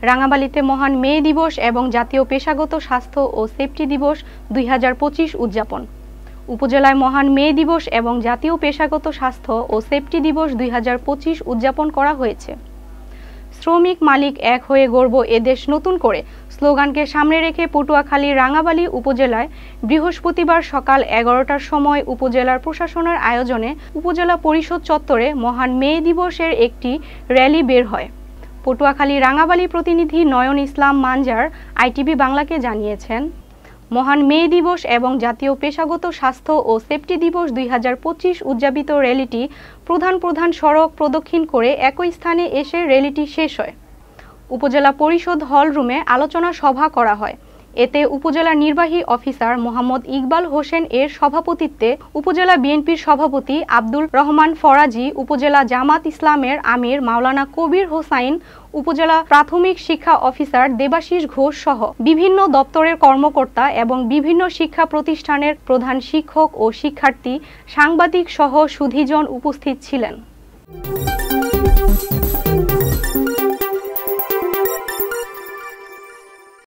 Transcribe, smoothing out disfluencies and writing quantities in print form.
রাঙাবালিতে মহান মে দিবস এবং জাতীয় পেশাগত স্বাস্থ্য ও সেফটি দিবস 2025 উদযাপন। উপজেলায় মহান মে দিবস এবং জাতীয় পেশাগত স্বাস্থ্য ও সেফটি দিবস 2025 উদযাপন করা হয়েছে। শ্রমিক মালিক এক হয়ে গড়ব এদেশ নতুন করে স্লোগানকে সামনে রেখে পটুয়াখালীর রাঙাবালি উপজেলায় বৃহস্পতিবার সকাল 11টার সময় উপজেলার প্রশাসনের আয়োজনে উপজেলা পরিষদ চত্বরে মহান মে দিবসের একটি র্যালি বের হয়। পটুয়াখালী রাঙাবালি প্রতিনিধি নয়ন ইসলাম মানজার আইটিভি বাংলাকে জানিয়েছেন, মহান মে দিবস এবং জাতীয় পেশাগত স্বাস্থ্য ও সেফটি দিবস 2025 উদযাপিত র্যালিটি প্রধান সড়ক প্রদক্ষিণ করে একই স্থানে এসে র্যালিটি শেষ হয়। উপজেলা পরিষদ হল রুমে আলোচনা সভা করা হয়। এতে উপজেলা নির্বাহী অফিসার মোহাম্মদ ইকবাল হোসেন এর সভাপতিত্বে উপজেলা বিএনপির সভাপতি আব্দুল রহমান ফরাজি, উপজেলা জামাত ইসলামের আমির মাওলানা কবির হোসাইন, উপজেলা প্রাথমিক শিক্ষা অফিসার দেবাশিস ঘোষ সহ বিভিন্ন দপ্তরের কর্মকর্তা এবং বিভিন্ন শিক্ষা প্রতিষ্ঠানের প্রধান শিক্ষক ও শিক্ষার্থী, সাংবাদিক সহ সুধীজন উপস্থিত ছিলেন।